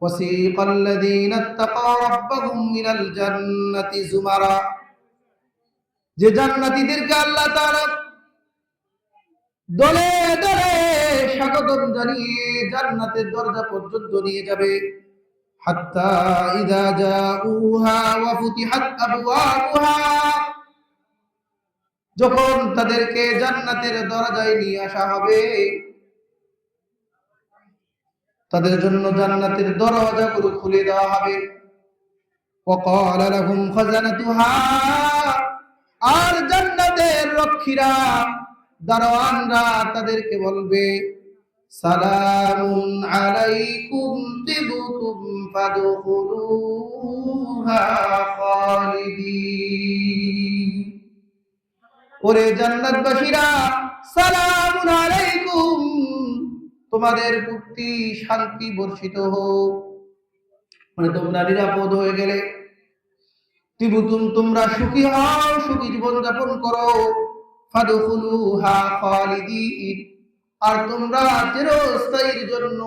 وسيق الذين اتقوا ربهم إلى الجنة زمرا যে জান্নাতীদেরকে আল্লাহ তাআলা দলে দলে স্বাগতম জানিয়ে জান্নাতের দরজা পর্যন্ত নিয়ে যাবে হাত্তা ইযা জাউহা ওয়া ফুতিহাত আবওয়াবুহা যখন তাদেরকে জান্নাতের দরজায় নিয়ে আসা হবে তাদের জন্য জান্নাতের দরজাগুলো খুলে দেওয়া হবে وقال لهم خزنتها আর জান্নাতের রক্ষীরা দারওয়ানরা তাদেরকে বলবে সালামুন আলাইকুম তিবতুম ফাদখুলুহা খালিদিন ওরে জান্নাতবাসীরা সালামুন আলাইকুম তোমাদের প্রতি শান্তি বর্ষিত হোক মানে তোমরা নিরাপদ হয়ে গেলে তিবতুম তোমরা সুখী হও সুখী জীবন যাপন করো ফাদখুলুহা খালিদিন আর তোমরা চিরস্থায়ীর জন্য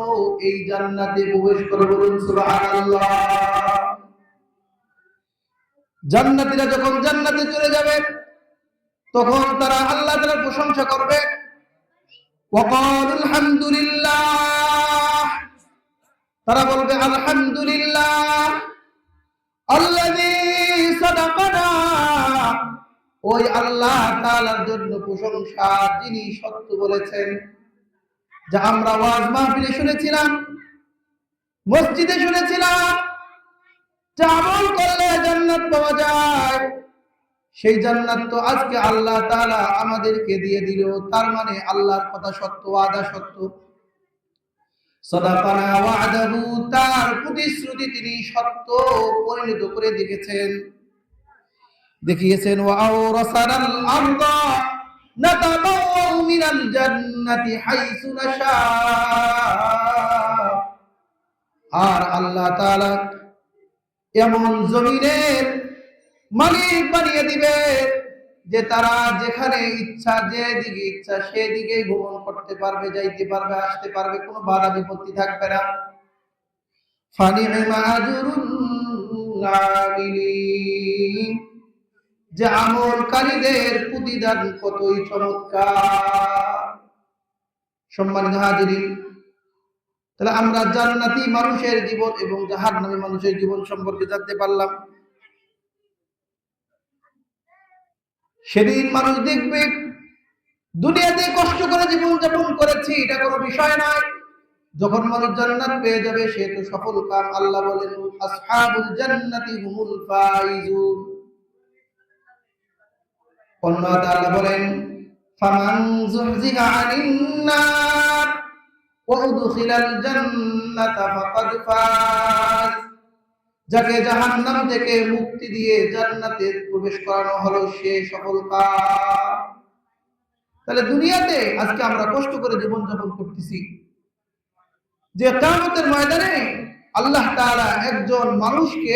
এই জান্নাতে প্রবেশ করো বলুন সুবহানাল্লাহ জান্নাতীরা যখন জান্নাতে চলে যাবে তখন তারা আল্লাহ তাআলার প্রশংসা করবে ওয়াকালুল হামদুলিল্লাহ তারা বলবে আলহামদুলিল্লাহ আল্লাযী সাদাকানা ওই আল্লাহ তাআলার জন্য প্রশংসা যিনি সত্য বলেছেন যা আমরা ওয়াজ মাহফিলে শুনেছিলাম মসজিদে শুনেছিলাম যা আমল করলে জান্নাত পাওয়া যায় সেই জান্নাত তো আজকে আল্লাহ তাআলা আমাদেরকে দিয়ে দিল তার মানে আল্লাহর কথা সত্য ওয়াদা সত্য সাদাকানা ওয়া'দাহু তার প্রতিশ্রুতি তিনি সত্য পরিণত করে দেখিয়েছেন ওয়া আওরাসানাল আরদা নাতাবাওয়াউ মিনাল জান্নাতি হাইসু নাশা আর আল্লাহ তাআলা এমন জমিনের মালিক বানিয়ে দিবে যে তারা যেখানে ইচ্ছা যেদিকে ইচ্ছা সেদিকেই ভ্রমণ করতে পারবে যাইতে পারবে আসতে পারবে কোনো বাধা বিপত্তি থাকবে না ফানি'মা আজরুল আমিলিন যে আমলকারীদের প্রতিদান কতই চমৎকার সম্মানিত হাজিরিন তাহলে আমরা জান্নাতি মানুষের জীবন এবং জাহান্নামী মানুষের জীবন সম্পর্কে জানতে পারলাম সেদিন মানুষ দেখবে দুনিয়াতে কষ্ট করে জীবন যাপন করেছি এটা কোনো বিষয় নয় যখন মানুষ জান্নাত পেয়ে যাবে সে তো সফল কাম আল্লাহ বলেন আসহাবুল জান্নাতি হুমুল ফাইজুন আল্লাহ তাআলা বলেন ফামান যুহজিহা আনিন নার ওয়া উদখিলাল জান্নাতা ফাকাদ ফাজ যাকে জাহান্নাম থেকে মুক্তি দিয়ে জান্নাতে প্রবেশ করানো হলো সে সফল কাম তাহলে দুনিয়াতে আজকে আমরা কষ্ট করে জীবন যাপন করতেছি যে কিয়ামতের ময়দানে আল্লাহ তাআলা একজন মানুষকে